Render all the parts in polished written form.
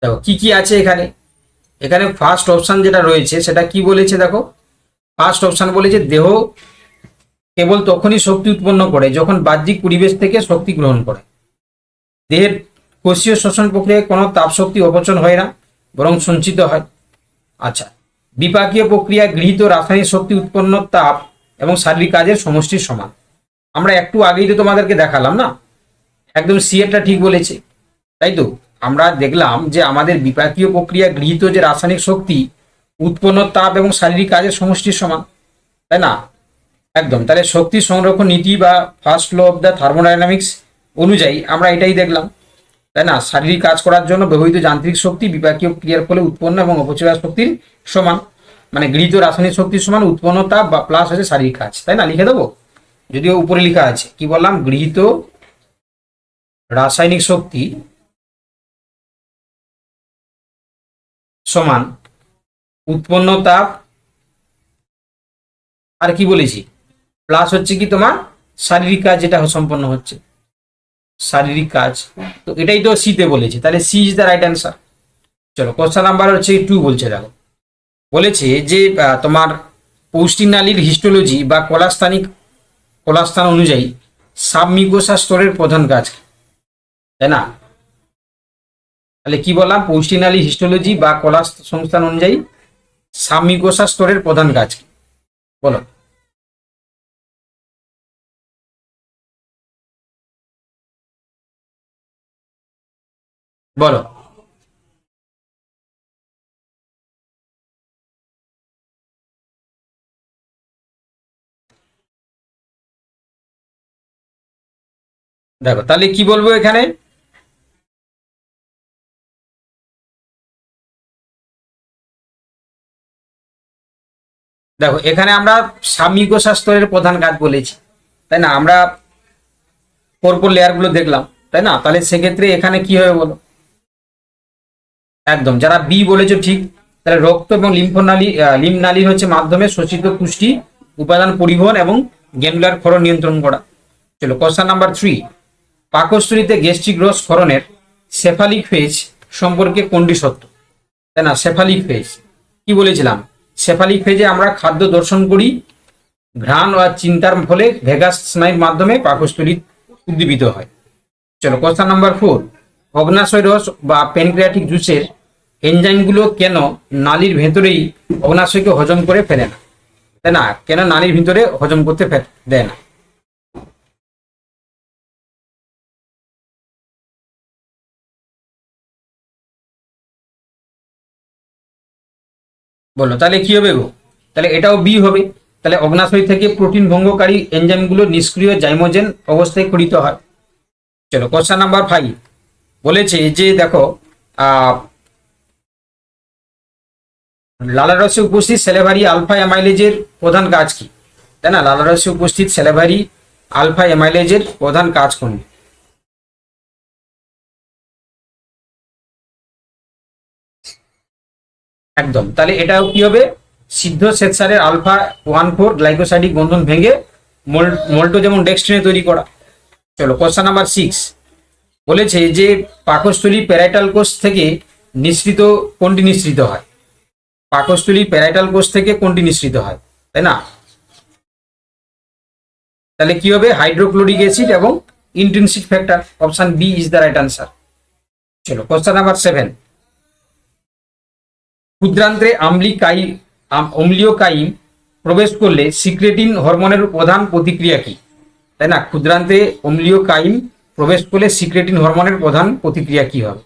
দেখো কি কি আছে এখানে। এখানে ফার্স্ট অপশন যেটা রয়েছে সেটা কি বলেছে দেখো। ফার্স্ট অপশন বলেছে দেহ কেবল তখনই শক্তি উৎপন্ন করে যখন বাহ্যিক পরিবেশ থেকে শক্তি গ্রহণ করে। দেহের কোষীয় শ্বসন প্রক্রিয়ায় কোনো তাপ শক্তি অপচয় হয় না, বরং সঞ্চিত হয়। আচ্ছা, বিপাকীয় প্রক্রিয়া গৃহীত রাসায়নিক শক্তি উৎপন্ন তাপ এবং শারীরিক কাজের সমষ্টির সমান। আমরা একটু আগেই তো তোমাদেরকে দেখালাম না, একদম সি এরটা ঠিক বলেছে, তাই তো। আমরা দেখলাম যে আমাদের বিপাকীয় প্রক্রিয়া গৃহীত যে রাসায়নিক শক্তি উৎপন্ন তাপ এবং শারীরিক কাজের সমষ্টির সমান, তাই না। একদম, তাহলে শক্তি সংরক্ষণ নীতি বা first law of the thermodynamics অনুযায়ী আমরা এটাই দেখলাম, তাই না। শারীরিক কাজ করার জন্য ব্যবহৃত যান্ত্রিক শক্তি বিপাকীয় ক্রিয়ার ফলে উৎপন্ন এবং অপচয় শক্তির সমান, মানে গৃহীত রাসায়নিক শক্তির সমান উৎপন্ন তাপ বা প্লাস হচ্ছে শারীরিক কাজ, তাই না। লিখে দেবো, যদিও উপরে লেখা আছে কি বললাম, গৃহীত রাসায়নিক শক্তি সমান উৎপন্ন তাপ আর কি বলেছি প্লাস হচ্ছে কি তোমার শারীরিক কাজ যেটা সম্পন্ন হচ্ছে, শারীরিক কাজ। তো এটাই তো সিতে বলেছে, তাহলে C is the right answer. চলো কোশ্চেন নাম্বার হচ্ছে 2 বলছে, দেখো বলেছে যে তোমার পৌষ্টিক নালীর হিস্টোলজি বা কলাস্থান অনুযায়ী সাবমিউকোসা স্তরের প্রধান কাজ, তাই না। তাহলে কি বললাম, পৌষ্টিক নালী হিস্টোলজি বা কলাস সংস্থান অনুযায়ী সাবমিউকোসা স্তরের প্রধান কাজ কি, বলো। বলো। দেখো তাহলে কি বলবো এখানে, দেখো এখানে আমরা সাবমিউকোসা স্তরের প্রধান কাজ বলেছি, তাই না। আমরা পরপর লেয়ার গুলো দেখলাম, তাই না। তাহলে সেক্ষেত্রে এখানে কি হবে বলো। একদম, যারা বি বলেছো ঠিক। তাহলে রক্ত এবং লিম্ফ নালীর হচ্ছে মাধ্যমে শোষিত পুষ্টি উপাদান পরিবহন এবং গ্যান্ডুলার ক্ষরণ নিয়ন্ত্রণ করা। চলো কোশ্চেন নাম্বার 3, পাকস্থলীতে গ্যাস্ট্রিক রস ক্ষরণের সেফালিক ফেজ সম্পর্কে কোনটি সত্য, তাই না। সেফালিক ফেজ কি বলেছিলাম, সেফালিক ফেজে আমরা খাদ্য দর্শন করি, ঘ্রাণ ও চিন্তার ফলে ভেগাস স্নায়ুর মাধ্যমে পাকস্থলী উদ্দীপিত হয়। চলো কোশ্চেন নাম্বার 4, অগ্নাশয় রস বা প্যানক্রিয়াটিক জুসের এনজাইমগুলো কেন নালীর ভেতরেই অগ্নাশয়কে হজম করে ফেলে না, তাই না। কেন নালীর ভিতরে হজম করতে দেয় না। বলো তাহলে কি হবে গো। তাহলে এটাও বি হবে। তাহলে অগ্নাশয় থেকে প্রোটিন ভঙ্গকারী এনজাইমগুলো নিষ্ক্রিয় জাইমোজেন অবস্থায় খরিত হয়। চলো কোশ্চেন নাম্বার 5 বলেছে যে দেখো লালারসে উপস্থিত সেলেভারি আলফা অ্যামাইলেজের প্রধান কাজ কি, তাই না। লালারসে উপস্থিত সেলেভারি আলফা অ্যামাইলেজের প্রধান কাজ কোনটি। একদম, তাহলে এটাও কি হবে, সিদ্ধ শ্বেতসারের আলফা 1,4 গ্লাইকোসাইডিক বন্ধন ভেঙে মোল্টো যেমন ডেক্সট্রিনে তৈরি করা। চলো কোশ্চেন নাম্বার 6 বলেছে যে পাকস্থলী প্যারাইটাল কোষ থেকে নিঃসৃত কোনটি নিঃসৃত হয়। পাকস্থলী প্যারাইটাল কোষ থেকে কোনটি নিঃসৃত হয়, তাই না। তাহলে কি হবে, হাইড্রোক্লোরিক অ্যাসিড এবং intrinsic factor, option B is the right answer. চলো কোশ্চেন নাম্বার 7, ক্ষুদ্রান্ত্রে অম্লীয় কাইম প্রবেশ করলে সিক্রেটিন হরমোনের প্রধান প্রতিক্রিয়া কি, তাই না। ক্ষুদ্রান্তে অম্লীয় কাইম প্রবেশ করলে সিক্রেটিন হরমোনের প্রধান প্রতিক্রিয়া কি হবে।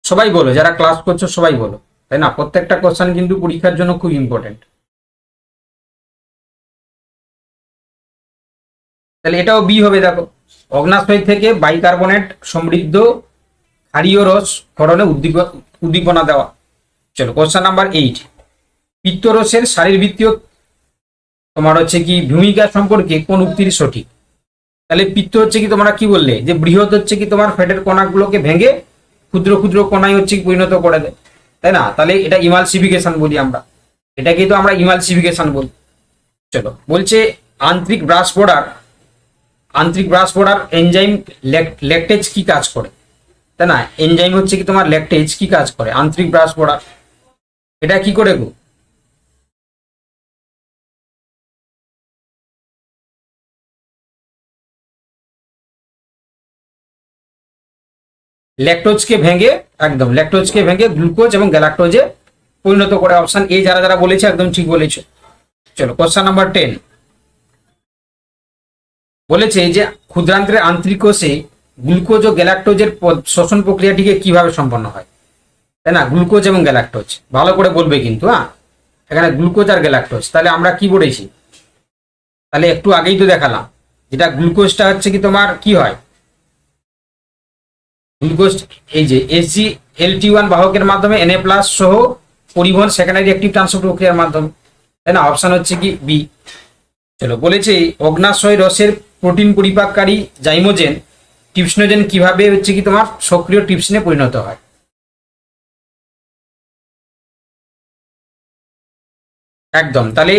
সবাই বলো, যারা ক্লাস করছো সবাই বলো, তাই না। প্রত্যেকটা কোশ্চেন কিন্তু পরীক্ষার জন্য খুব ইম্পর্টেন্ট। তাহলে এটাও বি হবে। দেখো অগ্নাশয় থেকে বাইকার্বনেট সমৃদ্ধ ক্ষারীয় রস ক্ষরণে উদ্দীপনা দেওয়া। চলো কোশ্চেন নাম্বার 8, পিত্তরসের শারীরবৃত্তীয় তোমার হচ্ছে কি ভূমিকা সম্পর্কে কোন উক্তির সঠিক। তাহলে পিত্ত হচ্ছে কি তোমরা কি বললে, যে বৃহৎ হচ্ছে কি তোমার ফ্যাটের কণাগুলোকে ভেঙে ক্ষুদ্র ক্ষুদ্র কণায় হচ্ছে পরিণত করে দেয়, তাই না। তাহলে এটা ইমালসিফিকেশন বলি আমরা, এটাকেই তো আমরা ইমালসিফিকেশন বলি। চলো বলছে আন্তরিক ব্রাশ বর্ডার এনজাইম ল্যাকটেজ কি কাজ করে, তাই না? এনজাইম হচ্ছে কি তোমার ল্যাকটেজ কি কাজ করে, আন্তরিক ব্রাশ বর্ডার, এটা কি করে গো? ল্যাকটোজকে ভেঙে গ্লুকোজ এবং গ্যালাক্টোজে পরিণত করে। অপশন এ যারা যারা বলেছে একদম ঠিক বলেছে। চলো কোশ্চেন নাম্বার 10 বলেছে যে ক্ষুদ্রান্ত্রের আন্তরিক কোষে গ্লুকোজ ও গ্যালাক্টোজের শ্বসন প্রক্রিয়াটিকে কিভাবে সম্পন্ন হয়, তাই না? গ্লুকোজ এবং গ্যালাক্টোজ ভালো করে বলবে কিন্তু, হ্যাঁ, এখানে গ্লুকোজ আর গ্যালাক্টোজ, তাহলে আমরা কি বলেছি? তাহলে একটু আগেই তো দেখালাম, যেটা গ্লুকোজটা হচ্ছে কি তোমার কি হয়, গ্লুকোজ এই যে SgLT1 বাহকের মাধ্যমে Na+ সহ পরিবহন সেকেন্ডারি অ্যাক্টিভ ট্রান্সফার প্রক্রিয়ার মাধ্যমে, তাই না? অপশন হচ্ছে কি বি। চলো বলেছে অগ্নাশয় রসের প্রোটিন পরিপাককারী জাইমোজেন টিপসিনোজেন কিভাবে হচ্ছে কি তোমার সক্রিয় টিপসিনে পরিণত হয়। একদম, তাহলে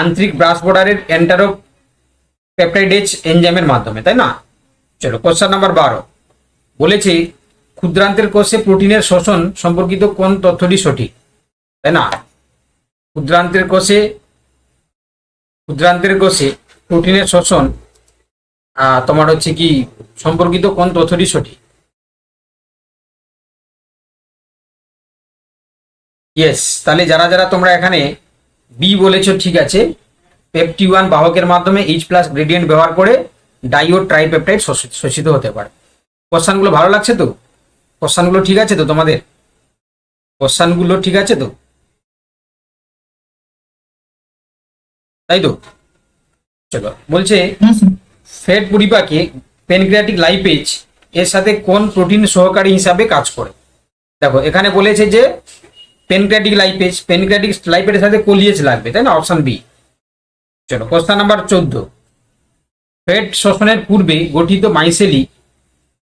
আন্তরিক ব্রাশ বর্ডারের এন্টারো পেপটাইডেজ এনজাইমের মাধ্যমে, তাই না? চলো কোশ্চেন নাম্বার 12 বলেছে ক্ষুদ্রান্তের কোষে প্রোটিনের শোষণ সম্পর্কিত কোন তথ্যটি সঠিক, তাই না? ক্ষুদ্রান্তের কোষে প্রোটিনের শোষণ তোমার হচ্ছে কি সম্পর্কিত কোন তথ্যটি সঠিক? ইয়েস, তাহলে যারা যারা তোমরা এখানে বি বলেছো ঠিক আছে, পেপটি 1 বাহকের মাধ্যমে H+ গ্রেডিয়েন্ট ব্যবহার করে ডাই ও ট্রাইপেপটাইড শোষিত হতে পারে। কোশ্চেনগুলো ভালো লাগছে তো? কোশ্চেনগুলো ঠিক আছে তো তোমাদের? কোশ্চেনগুলো ঠিক আছে তো? তাই তো? চলো বলছে ফ্যাট পরিপাকে প্যানক্রিয়াটিক লাইপেজ এর সাথে কোন প্রোটিন সহকারী হিসাবে কাজ করে। দেখো এখানে বলেছে যে প্যানক্রিয়াটিক লাইপেজের সাথে কোলিয়েজ লাগবে, তাই না? Option B. চলো কোশ্চেন নাম্বার 14 ফ্যাট শোষণের পূর্বে গঠিত মাইসেলি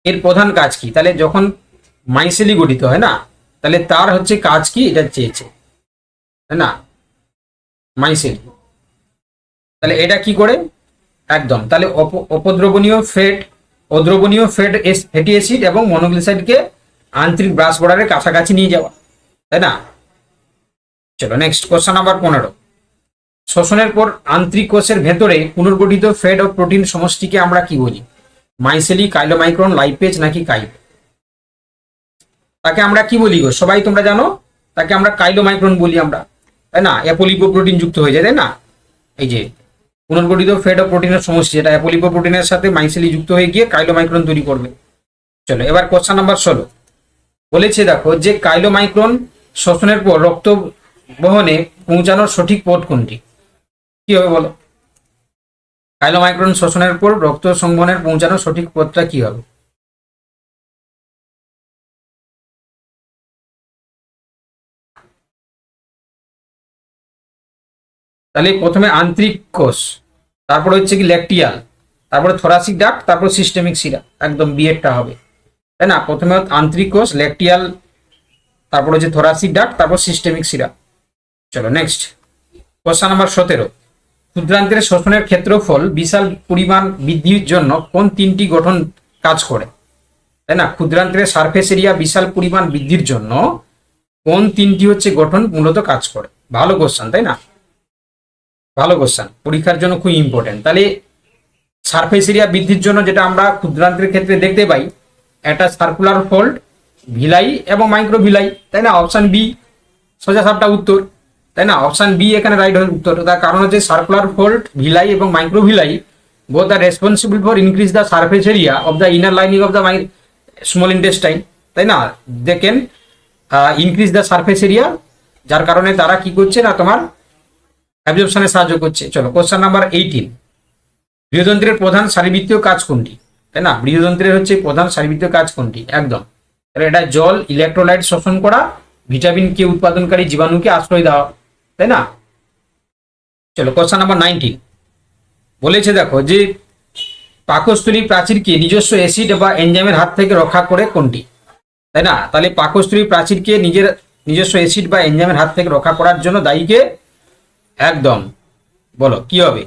এর প্রধান কাজ কি? তাহলে যখন মাইসেলি গঠিত হয় না, তাহলে তার হচ্ছে কাজ কি এটা চেয়েছে, তাই না? মাইসেলি, তাহলে এটা কি করে? একদম, তাহলে অদ্রবণীয় ফ্যাটি অ্যাসিড এবং মনোগ্লিসাইডকে আন্তরিক ব্রাশ বর্ডারের কাছাকাছি নিয়ে যাওয়া, তাই না? চলো নেক্সট কোশ্চেন নাম্বার 15 শোষণের পর আন্তরিক কোষের ভেতরে পুনর্গঠিত ফ্যাট ও প্রোটিন সমষ্টিকে আমরা কি বলি? মাইসেলি, কাইলোমাইক্রন, লাইপেজ নাকি কাইপ? তাকে আমরা কি বলি গো? সবাই তোমরা জানো, তাকে আমরা কাইলোমাইক্রন বলি আমরা, তাই না? অ্যাপোলিপোপ্রোটিন যুক্ত হয়ে যায়, তাই না? এই যে পুনর্গঠিত ফ্যাট ও প্রোটিনের সমষ্টি, এটা অ্যাপোলিপোপ্রোটিনের সাথে মাইসেলি যুক্ত হয়ে গিয়ে কাইলোমাইক্রন তৈরি করবে। চলো এবার কোশ্চেন নাম্বার 16 বলেছে দেখো যে কাইলোমাইক্রন শোষণের পর রক্ত বহনে পৌঁছানোর সঠিক পথ কোনটি? কি হবে বলো? কাইলোমাইক্রন শোষণের পর রক্ত সংবহনের পৌঁছানোর সঠিক পথটা কি হবে? তাহলে প্রথমে আন্তরিক কোষ, তারপর হচ্ছে কি ল্যাকটিয়াল, তারপরে থোরাসিক ডাক্ট, তারপর সিস্টেমিক শিরা, একদম বিয়েরটা হবে, তাই না? প্রথমে আন্তরিক কোষ, ল্যাকটিয়াল, তারপর হচ্ছে থোরাসিক ডাক্ট, তারপর সিস্টেমিক শিরা। চলো নেক্সট কোশ্চেন নাম্বার 17 ক্ষুদ্রান্তের শোষণের ক্ষেত্রফল বিশাল পরিমাণ বৃদ্ধির জন্য কোন 3টি গঠন কাজ করে, তাই না? ক্ষুদ্রান্তের সারফেস এরিয়া বিশাল পরিমাণ বৃদ্ধির জন্য কোন 3টি হচ্ছে গঠন মূলত কাজ করে? ভালো কোশ্চেন, তাই না? ভালো কোশ্চেন, পরীক্ষার জন্য খুব ইম্পর্টেন্ট। তাহলে সারফেস এরিয়া বৃদ্ধির জন্য যেটা আমরা ক্ষুদ্রান্তের ক্ষেত্রে দেখতে পাই, একটা সার্কুলার ফোল্ড, ভিলাই এবং মাইক্রো ভিলাই, তাই না? অপশন বি সোজা সাপটা উত্তর, তাই না? অপশন বি এখানে রাইট উত্তর। তার কারণ হচ্ছে সার্কুলার ফোল্ড, ভিলাই এবং micro villi both are responsible for increase the surface area of the inner lining of the small intestine, তাই না? they can increase the surface area, যার কারণে তারা কি করছে না তোমার অ্যাবজর্পশনে সাহায্য করছে। চলো কোশ্চেন নাম্বার 18 বৃহদন্ত্রের প্রধান শারীরবৃত্তীয় কাজ কোনটি, তাই না? বৃহদন্ত্রের হচ্ছে প্রধান শারীরবৃত্তীয় কাজ কোনটি? একদম, তাহলে এটা জল, ইলেকট্রোলাইট শোষণ করা, ভিটামিন কে উৎপাদনকারী জীবাণুকে আশ্রয় দেওয়া, তাই না? চলো কোশ্চেন নাম্বার 19 বলেছে দেখো যে পাকস্থলী প্রাচীরকে নিজস্ব অ্যাসিড বা এনজাইমের হাত থেকে রক্ষা করে কোনটি, তাই না? তাহলে পাকস্থলী প্রাচীরকে নিজস্ব অ্যাসিড বা এনজাইমের হাত থেকে রক্ষা করার জন্য দায়ীকে একদম বলো কি হবে?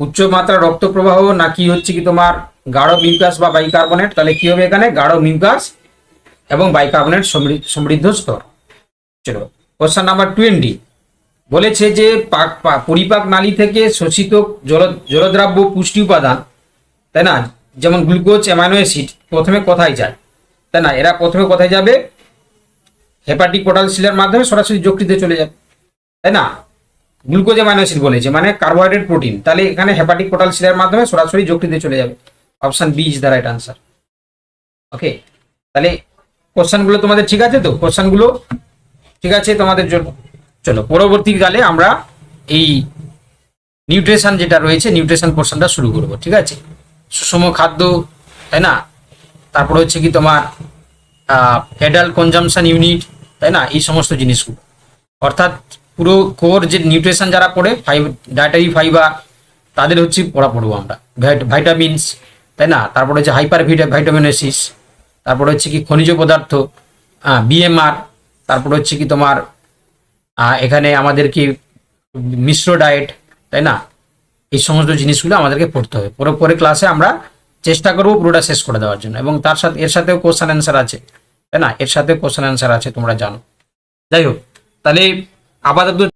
উচ্চ মাত্রা রক্ত প্রবাহ নাকি হচ্ছে কি তোমার গাঢ় মিউকাস বা বাইকার্বনেট? তাহলে কি হবে এখানে? গাঢ় মিউকাস এবং বাইকার্বনেট সমৃদ্ধ স্তর। চলো কোশ্চেন নাম্বার 20 বলেছে যে পরিপাক নালী থেকে শোষিত জলদ্রাব্য পুষ্টি উপাদান, তাই না, যেমন গ্লুকোজ, অ্যামাইনো অ্যাসিড প্রথমে কোথায় যায়? তাই না, এরা প্রথমে কোথায় যাবে? হেপাটিক পোর্টাল সিলের মাধ্যমে সরাসরি যকৃতে চলে যাবে, তাই না। গ্লুকোজ অ্যামাইনো অ্যাসিড বলেছে মানে কার্বোহাইড্রেট প্রোটিন, তাহলে এখানে হেপাটিক পোর্টাল সিলের মাধ্যমে সরাসরি যকৃতে চলে যাবে। Option B is the right answer. Okay, তাহলে কোশ্চেনগুলো তোমাদের ঠিক আছে তো? কোশ্চেনগুলো ঠিক আছে তোমাদের জন্য? চলো পরবর্তীকালে আমরা এই নিউট্রিশন যেটা রয়েছে নিউট্রিশন পোর্শনটা শুরু করবো, ঠিক আছে। সুষম খাদ্য, তাই না, তারপর হচ্ছে কি তোমার অ্যাডাল্ট কনজামশন ইউনিট, তাই না, এই সমস্ত জিনিসগুলো, অর্থাৎ পুরো কোর যে নিউট্রিশন যারা পড়ে ডায়েটারি ফাইবার তাদের হচ্ছে পড়বো আমরা, ভাইটামিনস, তাই না, তারপরে হচ্ছে হাইপার ভাইটামিনোসিস, তারপরে হচ্ছে কি খনিজ পদার্থ, বিএমআর, তারপরে হচ্ছে কি তোমার এখানে আমাদের কি মিশ্র ডায়েট, তাই না, এই সমস্ত জিনিসগুলো আমাদেরকে পড়তে হবে। পরে ক্লাসে আমরা চেষ্টা করবো পুরোটা শেষ করে দেওয়ার জন্য, এবং তার সাথে এর সাথেও কোশ্চেন অ্যান্সার আছে, তাই না, এর সাথেও কোশ্চেন অ্যান্সার আছে তোমরা জানো। যাই হোক, তাহলে আপাতত